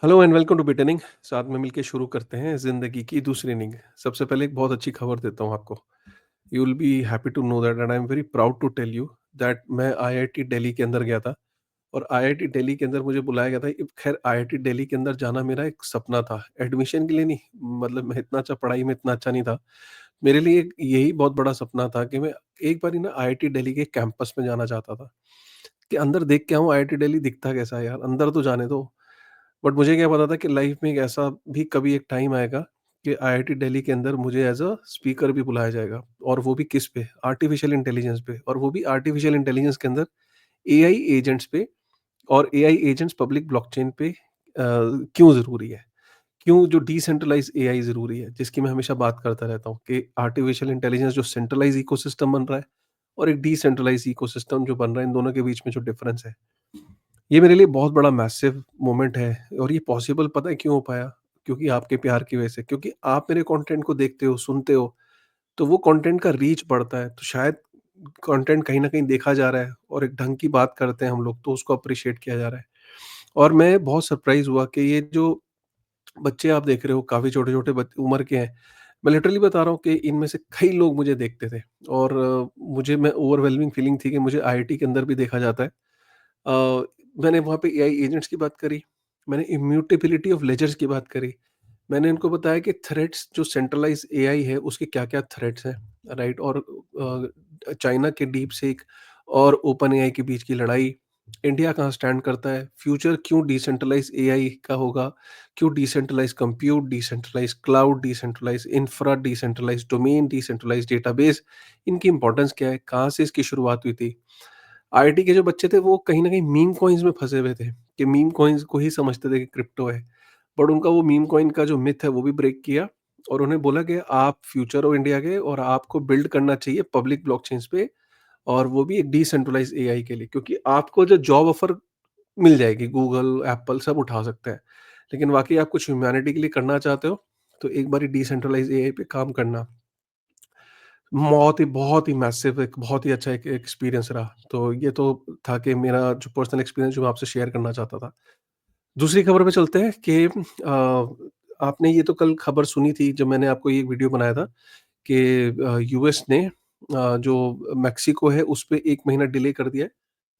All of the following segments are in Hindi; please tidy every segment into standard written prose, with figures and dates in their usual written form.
हेलो एंड वेलकम टू बिटनिंग। साथ में मिलके शुरू करते हैं ज़िंदगी की दूसरी इनिंग। सबसे पहले एक बहुत अच्छी खबर देता हूँ आपको। You will be happy to know that and I am very proud to tell you that मैं आईआईटी दिल्ली के अंदर गया था और आईआईटी दिल्ली के अंदर मुझे बुलाया गया था। खैर आईआईटी दिल्ली के अंदर जाना मेरा एक सपना था, एडमिशन के लिए नहीं। मतलब मैं इतना अच्छा पढ़ाई में इतना अच्छा नहीं था। मेरे लिए यही बहुत बड़ा सपना था कि मैं एक बार ना आईआईटी दिल्ली के कैंपस में जाना चाहता था कि अंदर देख के आऊँ आईआईटी दिल्ली दिखता कैसा है यार, अंदर तो जाने दो। बट मुझे क्या पता था कि लाइफ में एक ऐसा भी कभी एक टाइम आएगा कि आईआईटी दिल्ली के अंदर मुझे एज अ स्पीकर भी बुलाया जाएगा, और वो भी किस पे, आर्टिफिशियल इंटेलिजेंस पे, और वो भी आर्टिफिशियल इंटेलिजेंस के अंदर एआई एजेंट्स पे। और एआई एजेंट्स पब्लिक ब्लॉकचेन पे क्यों ज़रूरी है, क्यों जो डिसेंट्रलाइज एआई ज़रूरी है, जिसकी मैं हमेशा बात करता रहता हूँ कि आर्टिफिशियल इंटेलिजेंस जो सेंट्रलाइज इकोसिस्टम बन रहा है और एक डिसेंट्रलाइज इकोसिस्टम जो बन रहा है, इन दोनों के बीच में जो डिफरेंस है, ये मेरे लिए बहुत बड़ा मैसिव मोमेंट है। और ये पॉसिबल पता है क्यों हो पाया? क्योंकि आपके प्यार की वजह से, क्योंकि आप मेरे कंटेंट को देखते हो, सुनते हो, तो वो कंटेंट का रीच बढ़ता है। तो शायद कंटेंट कहीं न कहीं देखा जा रहा है और एक ढंग की बात करते हैं हम लोग, तो उसको अप्रिशिएट किया जा रहा है। और मैं बहुत सरप्राइज़ हुआ कि ये जो बच्चे आप देख रहे हो, काफ़ी छोटे-छोटे बच उम्र के हैं। मैं लिटरली बता रहा हूँ कि इनमें से कई लोग मुझे देखते थे और मुझे मैं ओवरवेलमिंग फीलिंग थी कि मुझे आईआईटी के अंदर भी देखा जाता है। अ, मैंने वहाँ पे एआई एजेंट्स की बात करी, मैंने इम्यूटेबिलिटी ऑफ लेजर्स की बात करी, मैंने इनको बताया कि थ्रेट्स जो सेंट्रलाइज़ एआई है उसके क्या-क्या थ्रेट्स हैं, राइट? और चाइना के डीप सीक और ओपन एआई के बीच की लड़ाई, इंडिया कहाँ स्टैंड करता है, फ्यूचर क्यों डिसेंट्रलाइज़ एआई का होगा, क्यों decentralize compute, decentralize cloud, decentralize infra, decentralize domain, decentralize database, इनकी इम्पोर्टेंस क्या है, कहाँ से इसकी शुरुआत हुई थी। आईआईटी के जो बच्चे थे वो कहीं न कहीं मीम कॉइन्स में फँसे हुए थे, कि मीम कॉइन्स को ही समझते थे कि क्रिप्टो है। बट उनका वो मीम कॉइन का जो मिथ है वो भी ब्रेक किया और उन्हें बोला कि आप फ्यूचर हो इंडिया के और आपको बिल्ड करना चाहिए पब्लिक ब्लॉकचेन्स पे, और वो भी एक डिसेंट्रलाइज़्ड एआई के लिए, क्योंकि आपको जो जॉब ऑफर मिल जाएगी, गूगल, एप्पल सब उठा सकते हैं। लेकिन वाक़ई आप कुछ ह्यूमैनिटी के लिए करना चाहते हो, तो एक बारी डिसेंट्रलाइज़्ड एआई पे काम करना। बहुत ही मैसिव, एक बहुत ही अच्छा एक एक्सपीरियंस रहा। तो ये तो था कि मेरा जो पर्सनल एक्सपीरियंस जो मैं आपसे शेयर करना चाहता था। दूसरी खबर पे चलते हैं कि आपने ये तो कल खबर सुनी थी जब मैंने आपको ये वीडियो बनाया था कि यूएस ने जो मेक्सिको है उस पे 1 महीना डिले कर दिया है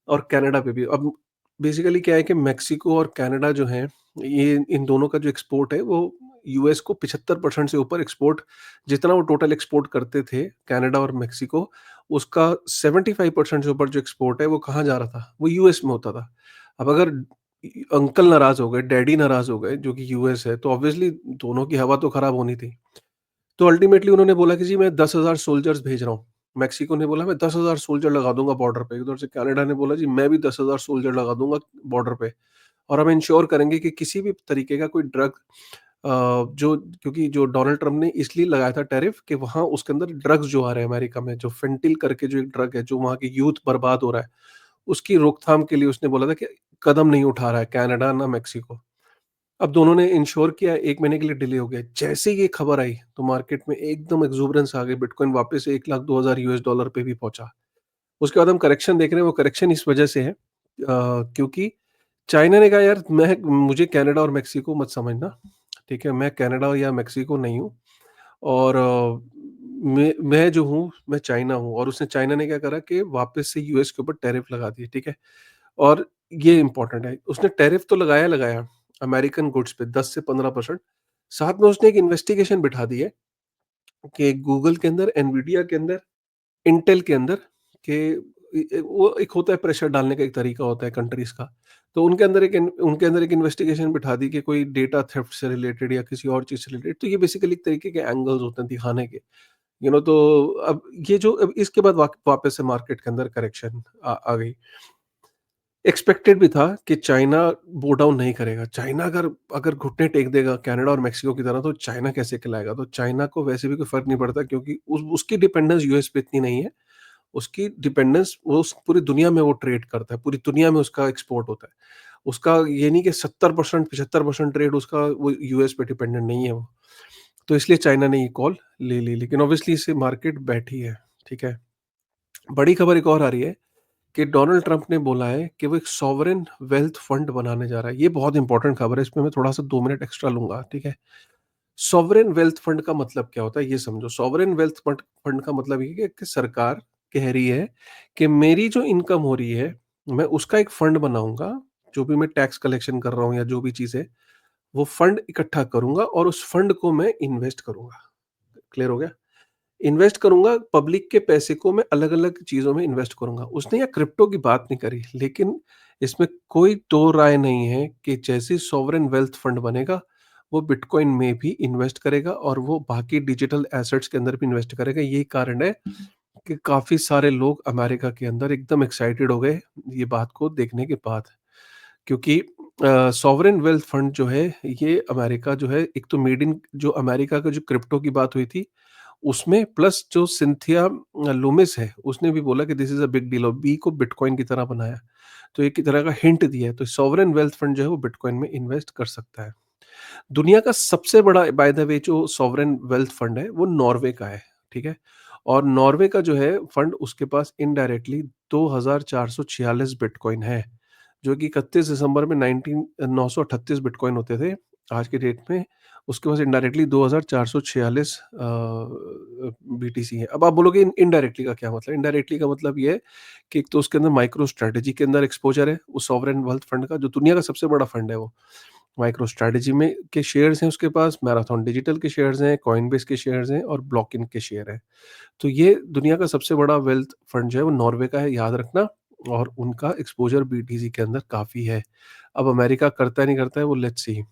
और कनाडा पे भी। अब बेसिकली क्या है कि मेक्सिको और कनाडा जो हैं, ये इन दोनों का जो एक्सपोर्ट है वो यूएस को 75% से ऊपर एक्सपोर्ट, जितना वो टोटल एक्सपोर्ट करते थे कनाडा और मेक्सिको, उसका 75% से ऊपर जो एक्सपोर्ट है वो कहाँ जा रहा था? वो यूएस में होता था। अब अगर अंकल नाराज़ हो गए, डैडी नाराज़ हो गए जो कि यूएस है, तो ऑब्वियसली दोनों की हवा तो खराब होनी थी। तो अल्टीमेटली उन्होंने बोला कि जी मैं 10,000 सोल्जर्स भेज रहा हूँ। मेक्सिको ने बोला मैं 10,000 सोल्जर लगा दूँगा बॉर्डर पे। उधर से कनाडा ने बोला जी मैं भी 10,000 सोल्जर लगा दूँगा बॉर्डर पे, और हम इंश्योर करेंगे कि किसी भी तरीके का कोई ड्रग जो, क्योंकि जो डोनाल्ड ट्रम्प ने इसलिए लगाया था टैरिफ कि वहाँ उसके अंदर ड्रग्स जो आ रहे हैं अमेरिका में, जो फेंटिल करके जो एक ड्रग है, जो वहाँ की यूथ बर्बाद हो रहा है, उसकी रोकथाम के लिए उसने बोला था कि कदम नहीं उठा रहा है कनाडा ना मेक्सिको। अब दोनों ने इंश्योर किया, 1 महीने के लिए डिले हो गया। जैसे ही ये खबर आई, तो मार्केट में एकदम एक्सुबरेंस आ गई, बिटकॉइन वापस से 1,02,000 यूएस डॉलर पे भी पहुँचा। उसके बाद हम करेक्शन देख रहे हैं, वो करेक्शन इस वजह से है क्योंकि चाइना ने कहा यार मुझे कनाडा और मेक्सिको मत समझना, ठीक है? मैं कनाडा या मेक्सिको नहीं हूँ, और मैं जो हूँ, मैं चाइना हूँ। और उसने, चाइना ने क्या करा कि वापस से यूएस के ऊपर टैरिफ लगा दिए, ठीक है? और ये इम्पोर्टेंट है, उसने टैरिफ तो लगाया अमेरिकन गुड्स पे 10 से 15%। साथ में उसने एक इन्वेस्टिगेशन बिठा दी है कि गूगल के अंदर, एनवीडिया के अंदर, इंटेल के अंदर, के वो एक होता है प्रेशर डालने का एक तरीका होता है कंट्रीज़ का। तो उनके अंदर एक इन्वेस्टिगेशन बिठा दी कि कोई डेटा थेफ्ट से रिलेटेड या किसी और चीज़ से रिलेटेड। तो ये बेसिकली एक तरीके के एंगल्स होते हैं दिखाने के। तो अब ये जो, अब इसके बाद वापस से मार्केट के अंदर करेक्शन आ गई। एक्सपेक्टेड भी था कि चाइना बो डाउन नहीं करेगा। चाइना अगर अगर घुटने टेक देगा कनाडा और मेक्सिको की तरह, तो चाइना कैसे खिलाएगा? तो चाइना को वैसे भी कोई फ़र्क नहीं पड़ता, क्योंकि उसकी डिपेंडेंस यूएस पे इतनी नहीं है। उसकी डिपेंडेंस, वो उस पूरी दुनिया में वो ट्रेड करता है, पूरी दुनिया में उसका एक्सपोर्ट होता है। उसका ये नहीं कि 70% 75% ट्रेड उसका वो यूएस पे डिपेंडेंट नहीं है वो। तो इसलिए चाइना ने ये कॉल ले ली, लेकिन ऑब्वियसली इससे मार्केट बैठी है, ठीक है? बड़ी खबर एक और आ रही है कि डोनाल्ड ट्रंप ने बोला है कि वो एक सॉवरेन वेल्थ फंड बनाने जा रहा है। ये बहुत इंपॉर्टेंट खबर है, इसमें मैं थोड़ा-सा 2 मिनट एक्स्ट्रा लूँगा, ठीक है? सॉवरेन वेल्थ फंड का मतलब क्या होता है, ये समझो। सॉवरेन वेल्थ फंड फंड का मतलब ये है कि सरकार कह रही है कि मेरी जो इनकम हो रही है, मैं उसका एक फंड बनाऊँगा, जो भी मैं टैक्स कलेक्शन कर रहा हूँ या जो भी चीज़ है, वो फंड इकट्ठा करूँगा और उस फंड को मैं इन्वेस्ट करूँगा। क्लियर हो गया? इन्वेस्ट करूँगा, पब्लिक के पैसे को मैं अलग-अलग चीज़ों में इन्वेस्ट करूँगा। उसने यहाँ क्रिप्टो की बात नहीं करी, लेकिन इसमें कोई दो राय नहीं है कि जैसे ही सॉवरेन वेल्थ फंड बनेगा, वो बिटकॉइन में भी इन्वेस्ट करेगा और वो बाकी डिजिटल एसेट्स के अंदर भी इन्वेस्ट करेगा। यही कारण है कि काफ़ी सारे लोग अमेरिका के अंदर एकदम एक्साइटेड हो गए, ये बात को देखने के बाद। क्योंकि सॉवरेन वेल्थ फंड जो है, ये अमेरिका जो है, एक तो मेड इन जो अमेरिका का जो क्रिप्टो की बात हुई थी, उसमें प्लस जो सिंथिया लूमिस है, उसने भी बोला कि this is a big deal और बी को बिटकॉइन की तरह बनाया। तो एक ही तरह का हिंट दिया है, तो सॉवरेन वेल्थ फंड जो है वो बिटकॉइन में इन्वेस्ट कर सकता है। दुनिया का सबसे बड़ा बाय द वे जो सॉवरेन वेल्थ फंड है, वो नॉर्वे का है, ठीक है? और नॉर्वे का जो है फंड, उसके पास इनडायरेक्टली 2446 बिटकॉइन है, जो कि 31 दिसंबर में 938 बिटकॉइन होते थे, आज के डेट में उसके पास इनडायरेक्टली 2446 बीटीसी है। अब आप बोलोगे इनडायरेक्टली का क्या मतलब? इनडायरेक्टली का मतलब ये है कि एक तो उसके अंदर माइक्रो स्ट्रैटेजी के अंदर एक्सपोज़र है, उस सॉवरेन वेल्थ फंड का, जो दुनिया का सबसे बड़ा फंड है वो। माइक्रो स्ट्रैटेजी में के शेयर्स हैं उसके पास, मैराथन डिजिटल के शेयर्स हैं, कॉइनबेस के शेयर्स हैं और ब्लॉकइन के शेयर हैं। तो ये दुनिया का सबसे बड़ा वेल्थ फंड जो है वो नॉर्वे का है, याद रखना। और उनका एक्सपोज़र बीटीसी के अंदर काफ़ी है। अब अमेरिका करता है नहीं करता है, वो लेट्स सी।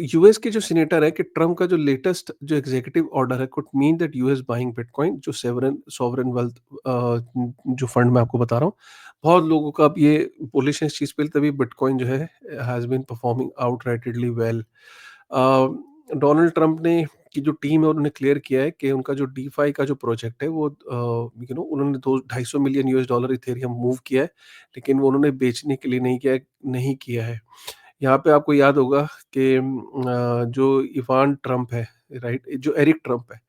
यूएस के जो सीनेटर है कि ट्रम्प का जो लेटेस्ट जो एग्जीक्यूटिव ऑर्डर है could mean that US buying bitcoin, जो सेवरन सॉवरेन वेल्थ जो फंड मैं आपको बता रहा हूँ, बहुत लोगों का अब ये बुलिश है इस चीज़ पे, तभी बिटकॉइन जो है has been performing outrightedly well. Donald Trump ने की जो टीम है उन्होंने क्लियर किया है कि उनका जो डीफाई का जो प्रोजेक्ट है वो उन्होंने दो 250 million US dollar Ethereum move किया है, लेकिन वो उन्होंने बेचने के लिए नहीं किया है। यहाँ पे आपको याद होगा कि जो इवान ट्रम्प है, राइट? जो एरिक ट्रम्प है,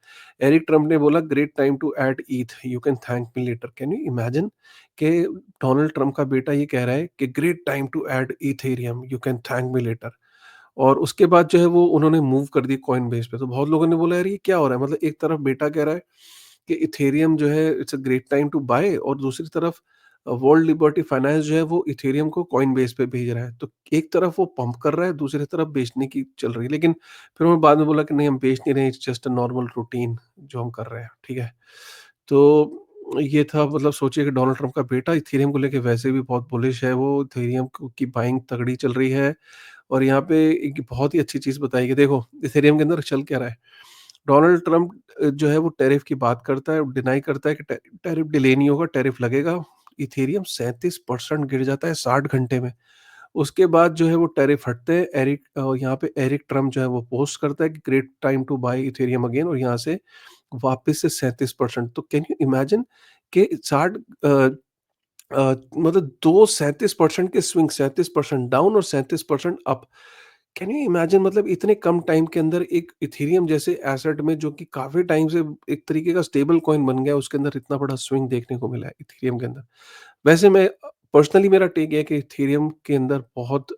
एरिक ट्रम्प ने बोला great time to add eth, you can thank me later. Can you imagine कि डोनाल्ड ट्रम्प का बेटा ये कह रहा है कि great time to add ethereum, you can thank me later. और उसके बाद जो है वो उन्होंने मूव कर दी कॉइनबेस पे। तो बहुत लोगों ने बोला यार ये क्या हो रहा है? मतलब एक तरफ बेटा कह रहा है कि इथेरियम जो है it's a great time to buy, और दूसरी तरफ वर्ल्ड लिबर्टी फाइनेंस जो है वो इथेरियम को कॉइनबेस पे भेज रहा है। तो एक तरफ वो पंप कर रहा है, दूसरी तरफ बेचने की चल रही है। लेकिन फिर उन्होंने बाद में बोला कि नहीं, हम बेच नहीं रहे, it's just a normal routine जो हम कर रहे हैं, ठीक है? तो ये था, मतलब सोचिए कि डोनाल्ड ट्रम्प का बेटा इथेरियम को लेके वैसे भी बहुत बुलिश है, वो इथेरियम की बाइंग तगड़ी चल रही है। और यहाँ पे एक बहुत ही अच्छी चीज़ बताई कि देखो इथेरियम के अंदर चल क्या रहा है। डोनाल्ड ट्रम्प जो है वो टैरिफ की बात करता है, डिनाई करता है कि टैरिफ डिले नहीं होगा, टैरिफ लगेगा। इथेरियम 37% गिर जाता है 60 घंटे में। उसके बाद जो है वो टैरिफ हटते हैं। यहाँ पे एरिक ट्रम्प जो है वो पोस्ट करता है कि great time to buy Ethereum again, और यहाँ से वापस से 37%। तो कैन यू इमेजिन कि 60 मतलब 2 37% के स्विंग, 37% डाउन और 37% अप। कैन यू इमेजिन, मतलब इतने कम टाइम के अंदर एक इथेरियम जैसे एसेट में, जो कि काफ़ी टाइम से एक तरीके का स्टेबल कॉइन बन गया है, उसके अंदर इतना बड़ा स्विंग देखने को मिला है इथेरियम के अंदर। वैसे मैं पर्सनली मेरा टेक है कि इथेरियम के अंदर बहुत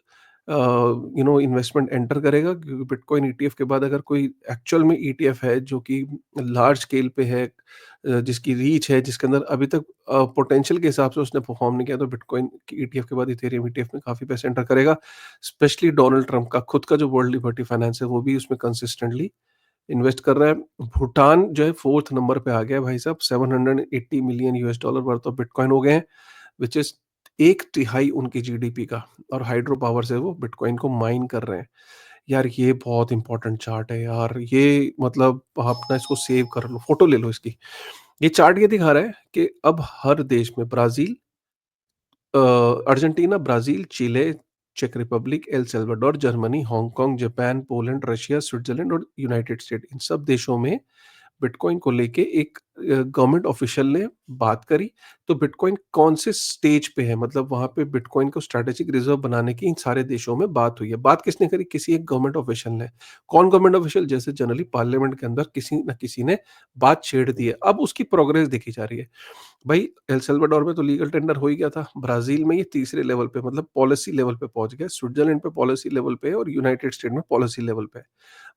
इन्वेस्टमेंट एंटर करेगा, क्योंकि बिटकॉइन ईटीएफ के बाद अगर कोई एक्चुअल में ईटीएफ है जो कि लार्ज स्केल पे है, जिसकी रीच है, जिसके अंदर अभी तक पोटेंशियल के हिसाब से उसने परफॉर्म नहीं किया, तो बिटकॉइन की ईटीएफ के बाद इथेरियम ईटीएफ में काफ़ी पैसे एंटर करेगा। स्पेशली डोनाल्ड ट्रम्प का खुद का जो वर्ल्ड लिबर्टी फाइनेंस है, वो भी उसमें कंसिस्टेंटली इन्वेस्ट कर रहा है। भूटान जो है 4th नंबर पे आ गया है भाई साहब, 780 million US dollar worth of bitcoin हो गए हैं, व्हिच इज़ 1/3 उनकी जीडीपी का। और हाइड्रो पावर से वो बिटकॉइन को माइन कर रहे हैं। यार ये बहुत इंपॉर्टेंट चार्ट है यार, ये मतलब आप ना इसको सेव कर लो, फोटो ले लो इसकी। ये चार्ट ये दिखा रहा है कि अब हर देश में ब्राज़ील, अर्जेंटीना, ब्राज़ील, चिले, चेक Republic, El Salvador, Germany, Hong Kong, Japan, Poland, Russia, Switzerland और यूनाइटेड स्टेट, इन सब देशों में बिटकॉइन को लेके एक गवर्नमेंट ऑफिशियल ने बात करी, तो बिटकॉइन कौन से स्टेज पे है, मतलब वहाँ पे बिटकॉइन को स्ट्रैटेजिक रिज़र्व बनाने की इन सारे देशों में बात हुई है। बात किसने करी? किसी एक गवर्नमेंट ऑफिशियल ने। कौन गवर्नमेंट ऑफिशियल? जैसे जनरली पार्लियामेंट के अंदर किसी न किसी ने बात छेड़ दी है। अब उसकी प्रोग्रेस देखी जा रही है। भाई एल साल्वाडोर में तो लीगल टेंडर हो ही गया था। ब्राज़ील में ये तीसरे लेवल पे, मतलब पॉलिसी लेवल पे पहुँच गया। स्विट्ज़रलैंड पे पॉलिसी लेवल पे है और यूनाइटेड स्टेट में पॉलिसी लेवल पे है।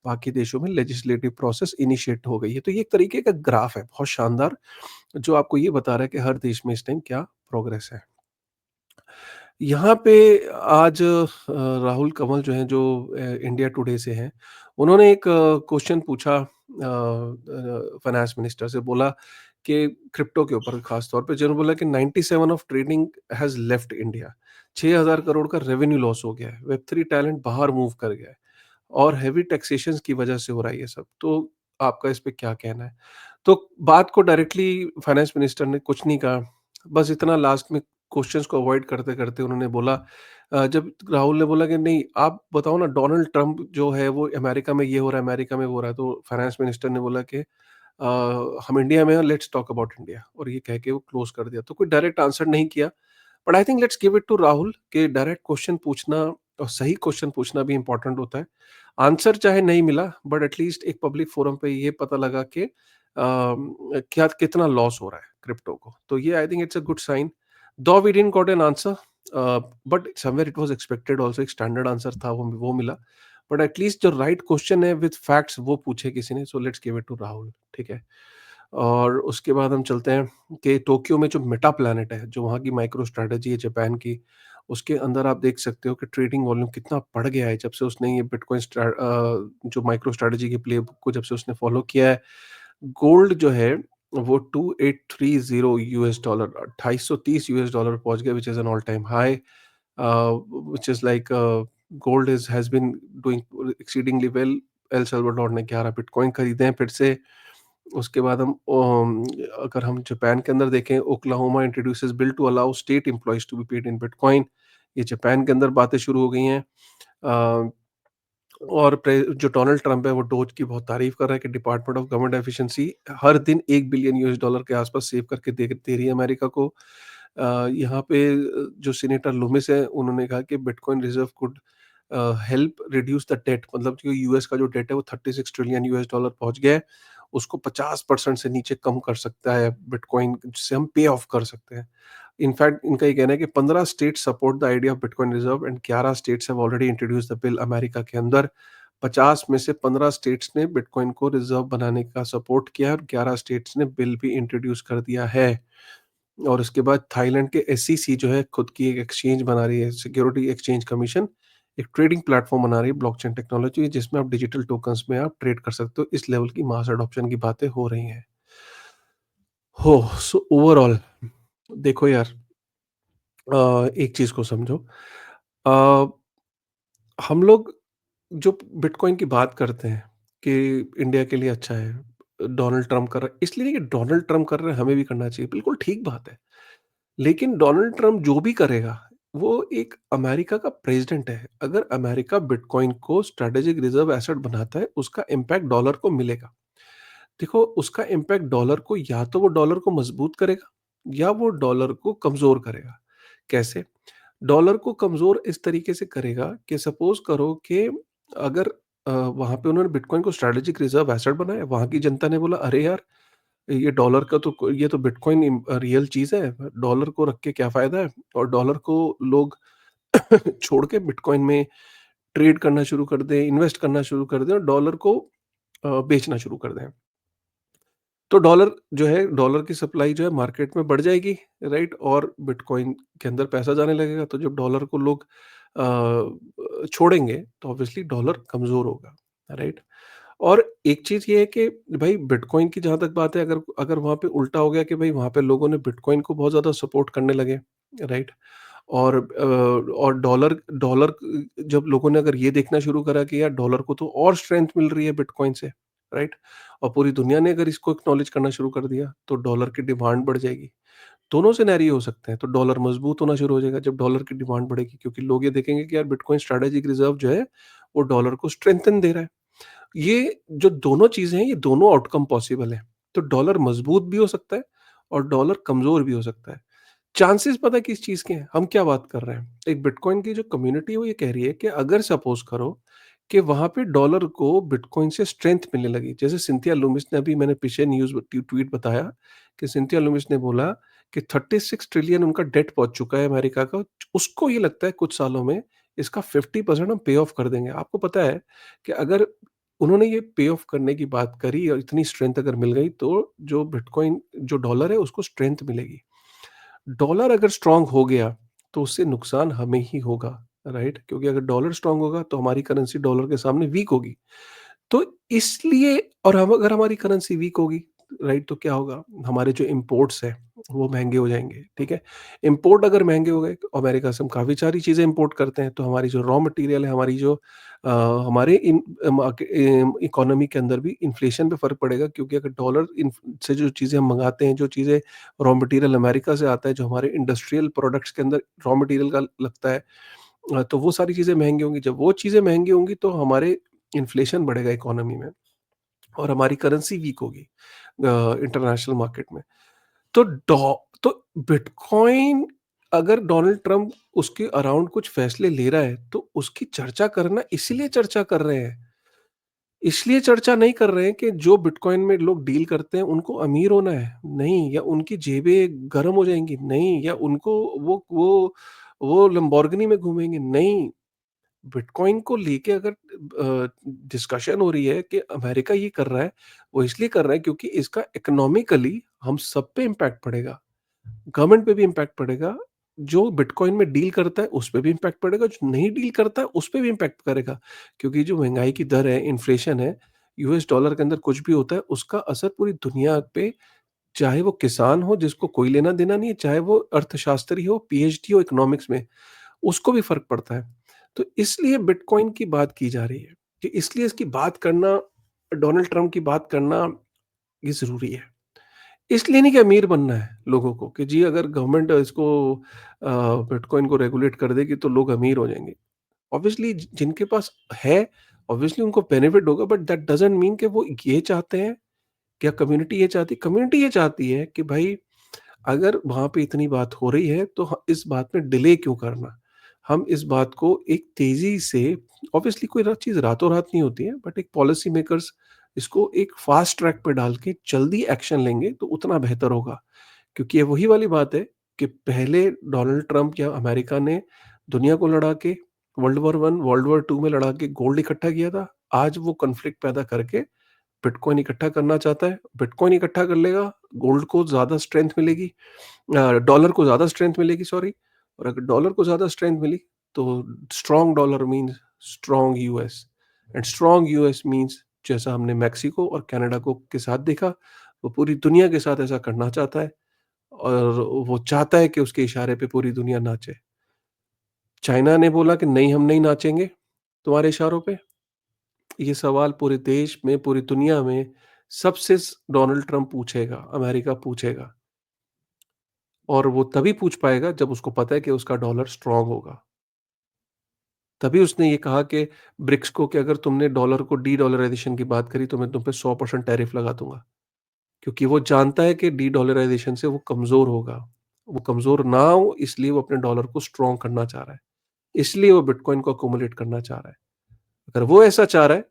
बाकी देशों में लेजिस्लेटिव प्रोसेस इनिशिएट हो गई है। तो ये एक तरीके का ग्राफ है, बहुत शानदार, जो आपको ये बता रहा है कि हर देश में इस टाइम क्या प्रोग्रेस है। यहाँ पे आज राहुल कंवल जो हैं, जो इंडिया टुडे से हैं, उन्होंने एक क्वेश्चन पूछा फाइनेंस मिनिस्टर से, बोला कि क्रिप्टो के ऊपर खास तौर पे, जिन्होंने बोला कि 97 of trading has left India. 6,000 crore का रेवेन्यू लॉस हो गया है। वेब 3 टैलेंट बाहर मूव कर गया है और हेवी टैक्सेशंस की वजह से हो रहा है ये सब। तो आपका इस पे क्या कहना है? तो बात को डायरेक्टली फाइनेंस मिनिस्टर ने कुछ नहीं कहा। बस इतना लास्ट में क्वेश्चंस को अवॉइड करते-करते उन्होंने बोला, जब राहुल ने बोला कि नहीं आप बताओ ना, डोनाल्ड ट्रम्प जो है वो अमेरिका में ये हो रहा है, अमेरिका में वो हो रहा है, तो फाइनेंस मिनिस्टर ने बोला कि हम इंडिया में हैं, लेट्स टॉक अबाउट इंडिया, और ये कह के वो क्लोज़ कर दिया। तो कोई डायरेक्ट आंसर नहीं किया। But I think let's give it to Rahul कि डायरेक्ट क्वेश्चन पूछना और सही क्वेश्चन पूछना भी इम्पोर्टेंट होता है। आंसर चाहे नहीं मिला, बट एटलीस्ट एक पब्लिक फोरम पे ये पता लगा कि क्या कितना लॉस हो रहा है क्रिप्टो को। तो ये I think it's a good sign. Though we didn't got an answer, but somewhere it was expected also, एक स्टैंडर्ड आंसर था, वो मिला। बट एटलीस्ट जो राइट क्वेश्चन है विद फैक्ट्स वो पूछे किसी ने, so let's give it to Rahul, ठीक है। और उसके बाद हम चलते हैं कि टोक्यो में जो मेटा प्लैनेट है, जो वहाँ की माइक्रो स्ट्रैटेजी है जापान की, उसके अंदर आप देख सकते हो कि ट्रेडिंग वॉल्यूम कितना बढ़ गया है जब से उसने ये बिटकॉइन जो माइक्रो स्ट्रैटेजी के प्लेबुक को जब से उसने फॉलो किया है। गोल्ड जो है वो 2830 यूएस डॉलर, 2830 यूएस डॉलर पहुंच गया, which is an all time high, which is like gold is has been doing exceedingly well। El Salvador ने 11 बिटकॉइन खरीदे हैं फिर से। उसके बाद हम अगर हम जापान के अंदर देखें, Oklahoma introduces bill to allow state employees to be paid in bitcoin. ये जापान के अंदर बातें शुरू हो गई हैं। अ, और जो डोनाल्ड ट्रंप है वो डोज की बहुत तारीफ कर रहा है कि डिपार्टमेंट ऑफ गवर्नमेंट एफिशिएंसी हर दिन 1 बिलियन यूएस डॉलर के आसपास सेव करके दे रही है अमेरिका को। यहाँ पे जो सीनेटर लुमिस है उन्होंने कहा कि bitcoin reserve could help reduce the debt, मतलब जो यूएस का जो डेट है वो 36 ट्रिलियन यूएस डॉलर पहुंच गया है, उसको 50% से नीचे कम कर सकता है बिटकॉइन, जिससे हम पे ऑफ कर सकते हैं। इनफैक्ट इनका ये कहना है कि 15 state support the idea of bitcoin reserve and 11 states have already introduce the bill. America के अंदर 50 में से 15 स्टेट्स ने बिटकॉइन को रिजर्व बनाने का सपोर्ट किया है और 11 स्टेट्स ने बिल भी इंट्रोड्यूस कर दिया है। और उसके बाद थाईलैंड के एसईसी जो है खुद की एक एक्सचेंज बना रही है, सिक्योरिटी एक्सचेंज कमीशन, एक ट्रेडिंग प्लेटफॉर्म बना रही है ब्लॉकचेन टेक्नोलॉजी, जिसमें आप डिजिटल टोकन्स में आप ट्रेड कर सकते हो। इस लेवल की मास अडॉप्शन की बातें हो रही हैं। हो सो ओवरऑल देखो यार, एक चीज को समझो, अ, हम लोग जो बिटकॉइन की बात करते हैं कि इंडिया के लिए अच्छा है, डोनाल्ड ट्रम्प कर रहा है, इसलिए नहीं कि डोनाल्ड ट्रम्प कर रहे हैं हमें भी करना चाहिए, बिल्कुल ठीक बात है। लेकिन डोनाल्ड ट्रम्प जो भी करेगा, वो एक अमेरिका का प्रेसिडेंट है। अगर अमेरिका बिटकॉइन को स्ट्रैटेजिक रिजर्व एसेट बनाता है, उसका इम्पैक्ट डॉलर को मिलेगा। देखो, उसका इम्पैक्ट डॉलर को, या तो वो डॉलर को मजबूत करेगा या वो डॉलर को कमजोर करेगा। कैसे? डॉलर को कमजोर इस तरीके से करेगा कि सपोज करो कि अगर वहां पे उन्होंने बिटकॉइन को स्ट्रैटेजिक रिजर्व एसेट बनाया, वहां की जनता ने बोला अरे यार, ये डॉलर का तो ये तो बिटकॉइन रियल चीज है, डॉलर को रख के क्या फायदा है, और डॉलर को लोग छोड़ के बिटकॉइन में ट्रेड करना शुरू कर दें, इन्वेस्ट करना शुरू कर दें और डॉलर को बेचना शुरू कर दें। तो डॉलर जो है, डॉलर की सप्लाई जो है मार्केट में बढ़ जाएगी, राइट, और बिटकॉइन के अंदर पैसा जाने लगेगा। तो जब डॉलर को लोग छोड़ेंगे तो ऑब्वियसली डॉलर कमजोर होगा, राइट। और एक चीज ये है कि भाई बिटकॉइन की जहां तक बात है, अगर अगर वहां पे उल्टा हो गया कि भाई वहां पे लोगों ने बिटकॉइन को बहुत ज्यादा सपोर्ट करने लगे, राइट, और डॉलर डॉलर जब लोगों ने अगर ये देखना शुरू करा कि यार डॉलर को तो और स्ट्रेंथ मिल रही है बिटकॉइन से, राइट, और पूरी दुनिया ने अगर इसको एक्नॉलेज करना शुरू कर दिया, तो डॉलर की डिमांड बढ़ जाएगी। दोनों सिनेरियो हो सकते हैं। तो डॉलर मजबूत होना शुरू हो जाएगा जब डॉलर की डिमांड बढ़ेगी, क्योंकि लोग ये देखेंगे कि यार बिटकॉइन स्ट्रैटेजिक रिजर्व जो है वो डॉलर को स्ट्रेंथन दे रहा है। ये जो दोनों चीजें हैं, ये दोनों आउटकम पॉसिबल है। तो डॉलर मजबूत भी हो सकता है और डॉलर कमज़ोर भी हो सकता है। चांसेस पता है किस चीज़ के हैं? हम क्या बात कर रहे हैं? एक बिटकॉइन की जो कम्युनिटी है वो ये कह रही है कि अगर सपोज़ करो कि वहाँ पे डॉलर को बिटकॉइन से स्ट्रेंथ मिलने लगी। जैसे सिंथिया लूमिस ने अभी मैंने पीछे न्यूज़ ट्वीट बताया कि सिंथिया लूमिस ने बोला कि 36 ट्रिलियन उनका डेट पहुँच चुका है अमेरिका का। उसको ये लगता है कुछ सालों में इसका 50% हम पे ऑफ कर देंगे। आपको पता है कि अगर उन्होंने ये पे ऑफ करने की बात करी और इतनी स्ट्रेंथ अगर मिल गई तो जो बिटकॉइन जो डॉलर है उसको स्ट्रेंथ मिलेगी। डॉलर अगर स्ट्रांग हो गया, तो उससे नुकसान हमें ही होगा, राइट? क्योंकि अगर डॉलर स्ट्रांग होगा, तो हमारी करेंसी डॉलर के सामने वीक होगी। तो इसलिए और हम अगर हमारी करेंसी वीक होगी, राइट, तो क्या होगा? हमारे जो इम्पोर्ट्स हैं, वो महँगे हो जाएँगे, ठीक है? इम्पोर्ट अगर महँगे हो गए, तो अमेरिका से हम काफ़ी सारी चीज़ें इम्पोर्ट करते हैं, तो हमारी जो रॉ मटेरियल है, हमारी जो अ, हमारे इकोनॉमी के अंदर भी इन्फ्लेशन पे फ़र्क पड़ेगा क्योंकि अगर डॉलर से जो चीज़ें हम मँगाते हैं, जो चीज़ें रॉ मटेरियल अमेरिका से आता है, जो हमारे इंडस्ट्रियल प्रोडक्ट्स के अंदर रॉ मटेरियल का लगता है, तो वो सारी चीज़ें महँगी होंगी। जब वो चीज़ें महँगी होंगी, तो हमारे इन्फ्लेशन बढ़ेगा इकोनॉमी में। और हमारी करेंसी वीक होगी इंटरनेशनल मार्केट में। तो डॉ तो बिटकॉइन अगर डोनाल्ड ट्रम्प उसके अराउंड कुछ फैसले ले रहा है, तो उसकी चर्चा करना इसीलिए चर्चा कर रहे हैं। इसलिए चर्चा नहीं कर रहे हैं कि जो बिटकॉइन में लोग डील करते हैं, उनको अमीर होना है, नहीं, या उनकी जेबें गरम हो जाएँगी, नहीं, या उनको वो लैम्बोर्गिनी में घूमेंगे, नहीं। बिटकॉइन को लेके अगर डिस्कशन हो रही है कि अमेरिका ये कर रहा है, वो इसलिए कर रहा है क्योंकि इसका इकोनॉमिकली हम सब पे इम्पैक्ट पड़ेगा। गवर्नमेंट पे भी इम्पैक्ट पड़ेगा, जो बिटकॉइन में डील करता है उस पे भी इम्पैक्ट पड़ेगा, जो नहीं डील करता है उस पे भी इम्पैक्ट करेगा। क्योंकि जो महँगाई की दर है, इन्फ्लेशन है, यूएस डॉलर के अंदर कुछ भी होता है, उसका असर पूरी दुनिया पे, चाहे वो किसान हो जिसको कोई लेना-देना नहीं है, चाहे वो अर्थशास्त्री हो, पीएचडी हो इकोनॉमिक्स में, उसको भी फ़र्क पड़ता है। तो इसलिए बिटकॉइन की बात की जा रही है कि इसलिए इसकी बात करना, डोनाल्ड ट्रम्प की बात करना ये ज़रूरी है। इसलिए नहीं कि अमीर बनना है लोगों को कि जी अगर गवर्नमेंट इसको बिटकॉइन को रेगुलेट कर देगी तो लोग अमीर हो जाएँगे। ऑब्वियसली जिनके पास है, ऑब्वियसली उनको बेनिफिट होगा बट दैट डज़न्ट मीन कि वो ये चाहते हैं, क्या कम्युनिटी ये चाहती है? कम्युनिटी ये चाहती है कि भाई अगर वहाँ पे इतनी बात हो रही है तो इस बात में डिले क्यों करना? हम इस बात को एक तेज़ी से, ऑब्वियसली कोई चीज़ रातों-रात नहीं होती है, बट एक पॉलिसी मेकर्स इसको एक फ़ास्ट ट्रैक पे डाल के जल्दी एक्शन लेंगे तो उतना बेहतर होगा। क्योंकि ये वही वाली बात है कि पहले डोनाल्ड ट्रम्प या अमेरिका ने दुनिया को लड़ा के वर्ल्ड वॉर 1, वर्ल्ड वॉर 2 में लड़ा के गोल्ड इकट्ठा किया था। आज वो कॉन्फ्लिक्ट पैदा करके बिटकॉइन इकट्ठा करना चाहता है। बिटकॉइन इकट्ठा कर लेगा, गोल्ड को ज़्यादा स्ट्रेंथ मिलेगी, डॉलर को ज़्यादा स्ट्रेंथ मिलेगी, सॉरी। और अगर डॉलर को ज़्यादा स्ट्रेंथ मिली तो strong dollar means strong US, and strong US means जैसा हमने मेक्सिको और कनाडा को के साथ देखा, वो पूरी दुनिया के साथ ऐसा करना चाहता है और वो चाहता है कि उसके इशारे पे पूरी दुनिया नाचे। चाइना ने बोला कि नहीं, हम नहीं नाचेंगे तुम्हारे इशारों पे। ये सवाल पूरे देश में, पूरी दुनिया में सबसे डोनाल्ड ट्रम्प पूछेगा, अमेरिका पूछेगा, और वो तभी पूछ पाएगा जब उसको पता है कि उसका डॉलर स्ट्रांग होगा। तभी उसने ये कहा कि ब्रिक्स को कि अगर तुमने डॉलर को डी-डॉलराइज़ेशन की बात करी तो मैं तुम पे 100% टैरिफ लगा दूँगा। क्योंकि वो जानता है कि डी-डॉलराइज़ेशन से वो कमज़ोर होगा। वो कमज़ोर ना हो इसलिए वो अपने डॉलर को स्ट्रांग करना चाह रहा है। इसलिए वो बिटकॉइन को एक्युमुलेट करना चाह रहा है। अगर वो ऐसा चाह रहा है,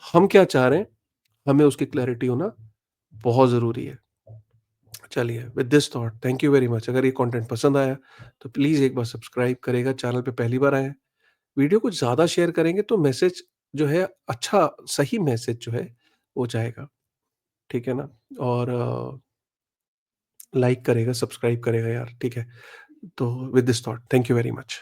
हम क्या चाह रहे हैं, हमें उसकी क्लैरिटी होना बहुत ज़रूरी है। चलिए, with this thought thank you very much. अगर ये कंटेंट पसंद आया तो प्लीज़ एक बार सब्सक्राइब करिएगा, चैनल पे पहली बार आए हैं। वीडियो को ज़्यादा शेयर करेंगे तो मैसेज जो है अच्छा, सही मैसेज जो है वो जाएगा, ठीक है ना? और लाइक करेगा, सब्सक्राइब करेगा यार, ठीक है? तो with this thought thank you very much.